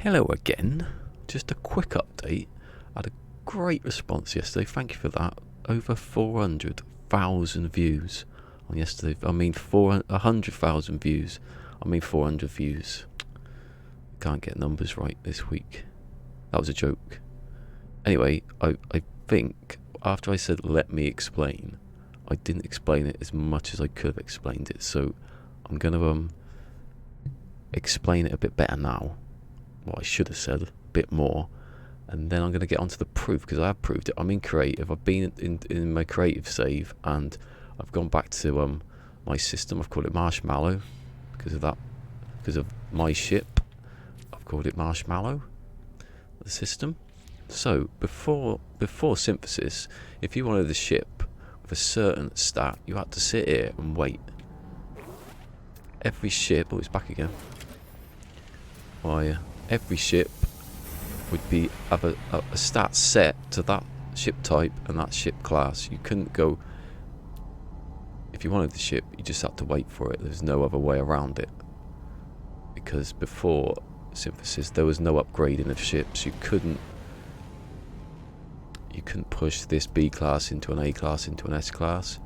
Hello again. Just a quick update. I had a great response yesterday. Thank you for that. Over 400,000 views on yesterday. I mean 100,000 views. I mean 400 views. Can't get numbers right this week. That was a joke. Anyway, I think after I said let me explain, I didn't explain it as much as I could have explained it. So I'm going to explain it a bit better now. What I should have said a bit more, and then I'm going to get onto the proof, because I have proved it. I'm in creative. I've been in my creative save, and I've gone back to my system. I've called it Marshmallow because of my ship. I've called it Marshmallow, the system. So before synthesis, if you wanted the ship with a certain stat, you had to sit here and wait. Every ship, oh, it's back again. Every ship would have a stat set to that ship type and that ship class. You couldn't go, if you wanted the ship, you just had to wait for it. There's no other way around it, because before synthesis there was no upgrading of ships. You couldn't push this B class into an A class into an S class.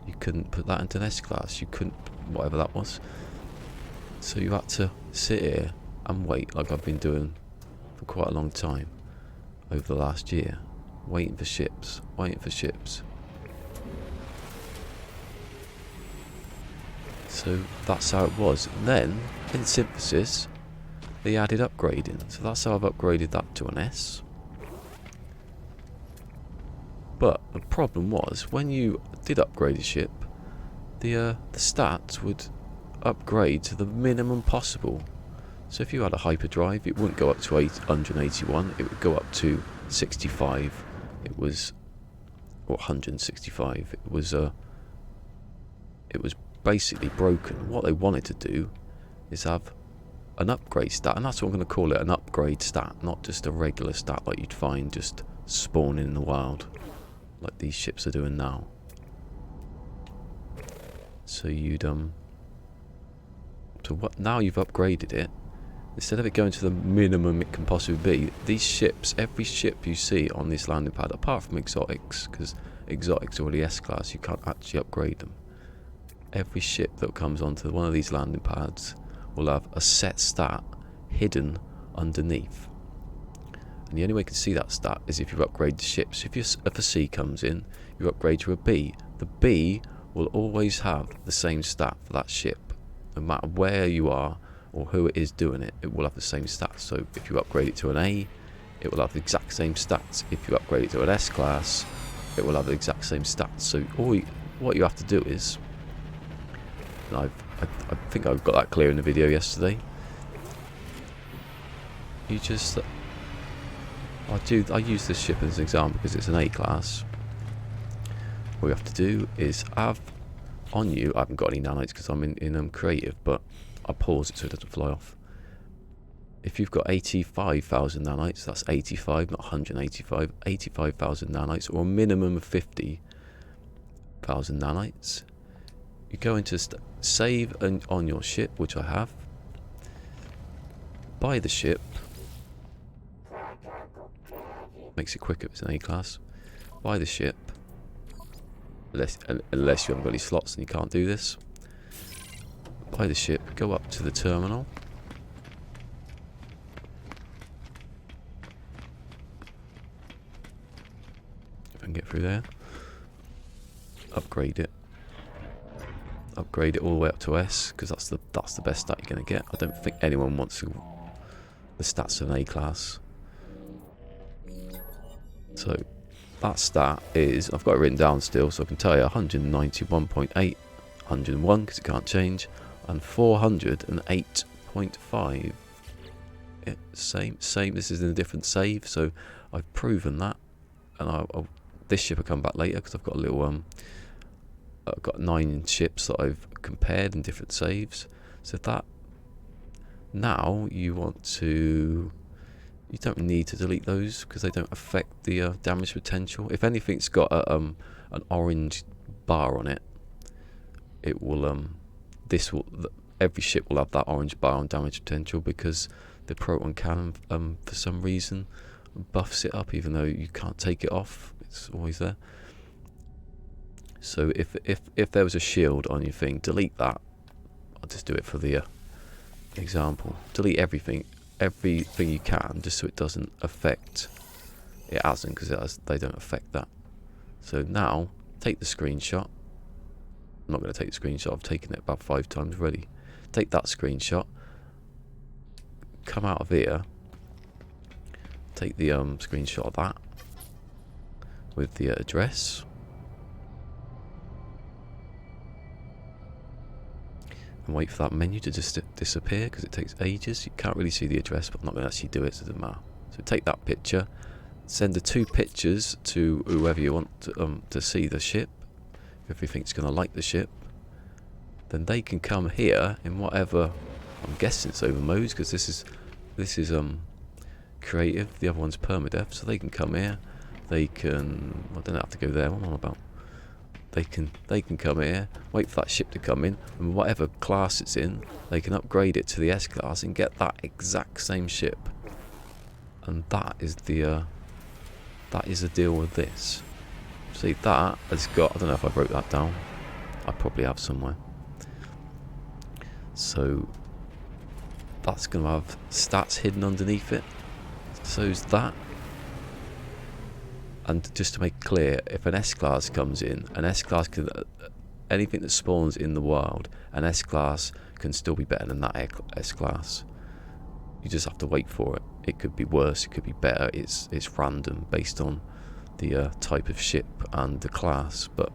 You couldn't put that into an S class. You couldn't, whatever that was. So you had to sit here and wait, like I've been doing for quite a long time over the last year, waiting for ships. So that's how it was. And then in synthesis they added upgrading, so that's how I've upgraded that to an S. But the problem was, when you did upgrade a ship, the stats would upgrade to the minimum possible. So if you had a hyperdrive, it wouldn't go up to 881, it would go up to 65. It was, or 165. It was basically broken. What they wanted to do is have an upgrade stat, and that's what I'm going to call it, an upgrade stat, not just a regular stat like you'd find just spawning in the wild, like these ships are doing now. So you'd so what? Now you've upgraded it. Instead of it going to the minimum it can possibly be, these ships, every ship you see on this landing pad, apart from exotics, because exotics are already S-class, you can't actually upgrade them. Every ship that comes onto one of these landing pads will have a set stat hidden underneath. And the only way you can see that stat is if you upgrade the ship. So if a C comes in, you upgrade to a B. The B will always have the same stat for that ship. No matter where you are, or who it is doing it, it will have the same stats. So if you upgrade it to an A, it will have the exact same stats. If you upgrade it to an S class, it will have the exact same stats. So what you have to do is, and I think I got that clear in the video yesterday, you just, I use this ship as an example because it's an A class. What you have to do is have on you, I haven't got any nanites because I'm in creative, but I'll pause it so it doesn't fly off. If you've got 85,000 nanites, that's 85, not 185, 85,000 nanites, or a minimum of 50,000 nanites. You go into save on your ship, which I have. Buy the ship. Makes it quicker if it's an A class. Buy the ship. Unless you haven't got any slots and you can't do this. Buy the ship, go up to the terminal. If I can get through there. Upgrade it. Upgrade it all the way up to S, because that's the best stat you're going to get. I don't think anyone wants the stats of an A class. So that stat is, I've got it written down still, so I can tell you 191.8, 101 because it can't change, and 408.5. Yeah, same. This is in a different save, so I've proven that. And this ship will come back later because I've got a little I've got 9 ships that I've compared in different saves. So that now you don't need to delete those because they don't affect the damage potential. If anything's got an orange bar on it, it will every ship will have that orange bar on damage potential, because the proton cannon for some reason buffs it up, even though you can't take it off. It's always there. So if there was a shield on your thing, delete that. I'll just do it for the example. Delete everything you can, just so it doesn't affect. It hasn't, because they don't affect that. So now take the screenshot. I'm not going to take the screenshot. I've taken it about 5 times already. Take that screenshot. Come out of here. Take the screenshot of that with the address. And wait for that menu to just disappear, because it takes ages. You can't really see the address, but I'm not going to actually do it, so it doesn't matter. So take that picture. Send the 2 pictures to whoever you want to see the ship. If you think it's going to like the ship, then they can come here in whatever. I'm guessing it's over modes, because this is creative. The other one's permadeath, so they can come here. They can. I don't have to go there. What am I on about? They can come here. Wait for that ship to come in, and whatever class it's in, they can upgrade it to the S class and get that exact same ship. And that is the deal with this. See, that has got. I don't know if I wrote that down. I probably have somewhere. So that's going to have stats hidden underneath it. So's that. And just to make clear, if an S-Class comes in, an S-Class can... anything that spawns in the wild, an S-Class can still be better than that S-Class. You just have to wait for it. It could be worse, it could be better. It's random based on the type of ship and the class. But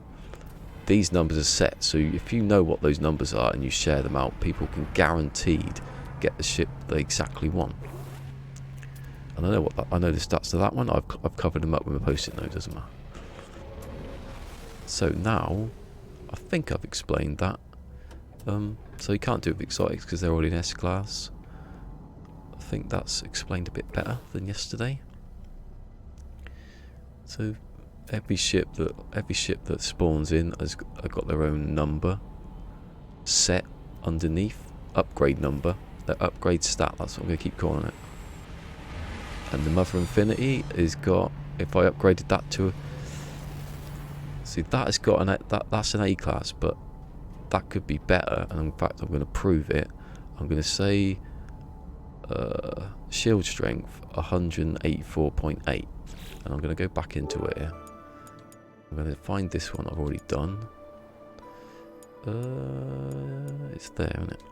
these numbers are set, so if you know what those numbers are and you share them out, people can guaranteed get the ship they exactly want. And I know the stats to that one. I've covered them up with a post-it note. Doesn't matter. So now, I think I've explained that. So you can't do it with exotics because they're already in S class. I think that's explained a bit better than yesterday. So every ship that spawns in has got their own number set underneath. Upgrade number. Their upgrade stat. That's what I'm going to keep calling it. And the Mother Infinity is got. If I upgraded that to, see, that has got that's an A class, but that could be better. And in fact, I'm going to prove it. I'm going to say shield strength 184.8, and I'm going to go back into it here. I'm going to find this one I've already done. It's there, isn't it?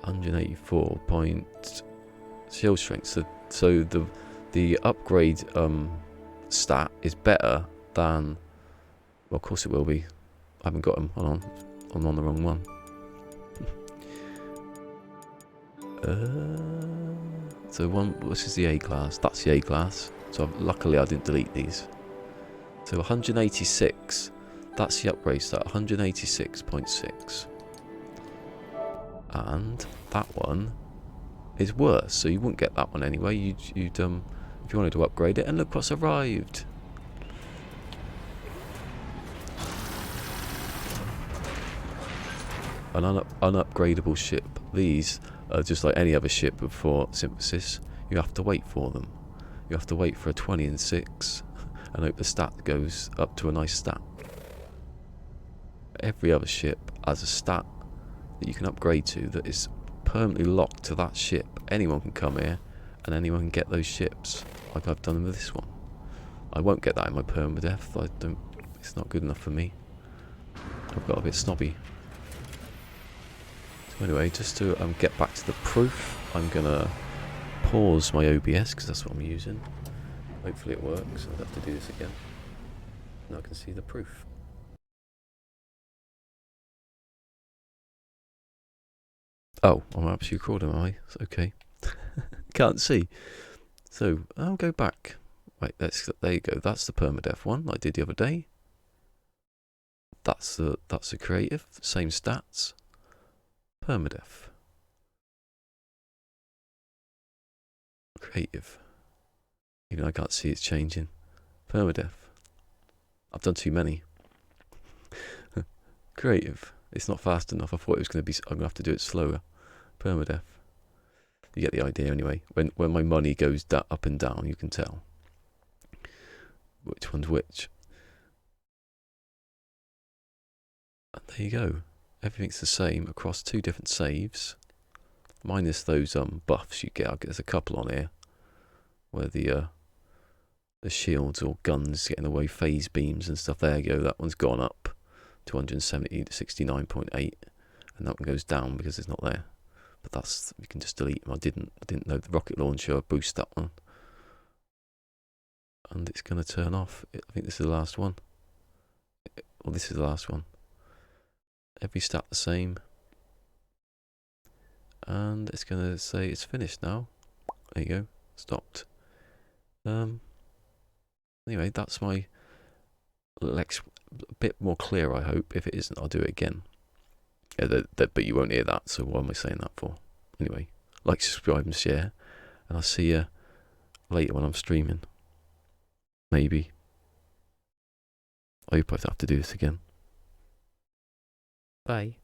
184 point. Shield strength. So the upgrade stat is better than. Well, of course it will be. I haven't got them. Hold on, I'm on the wrong one. So this is the A class. That's the A class. So luckily I didn't delete these. So 186. That's the upgrade stat. 186.6. And that one is worse, so you wouldn't get that one anyway. You'd if you wanted to upgrade it, and look what's arrived. An unupgradable ship. These are just like any other ship before synthesis. You have to wait for them. You have to wait for a 20 and 6 and hope the stat goes up to a nice stat. Every other ship has a stat that you can upgrade to that is permanently locked to that ship. Anyone can come here and anyone can get those ships, like I've done with this one. I won't get that in my permadeath. It's not good enough for me. I've got a bit snobby. So anyway, just to get back to the proof, I'm gonna pause my OBS because that's what I'm using. Hopefully it works. I'll have to do this again. Now I can see the proof. Oh, I'm actually recording, am I? It's okay. Can't see. So I'll go back. Right, there you go. That's the permadeath one I did the other day. That's the creative, same stats. Permadeath. Creative. Even I can't see it's changing. Permadeath. I've done too many. Creative. It's not fast enough. I thought it was going to be. I'm going to have to do it slower. Permadeath. You get the idea anyway. When my money goes up and down, you can tell which one's which. And there you go. Everything's the same across 2 different saves, minus those buffs you get. There's a couple on here where the shields or guns get in the way, phase beams and stuff. There you go. That one's gone up 270 to 69.8, and that one goes down because it's not there. But that's, we can just delete them. I didn't know the rocket launcher would boost that one, and it's going to turn off. I think this is the last one. Well, this is the last one. Every stat the same, and it's going to say it's finished now. There you go. Stopped. Anyway, that's my Lex, a bit more clear, I hope. If it isn't, I'll do it again. Yeah, but you won't hear that, so what am I saying that for? Anyway, like, subscribe and share, and I'll see you later when I'm streaming. Maybe. I hope I don't have to do this again. Bye.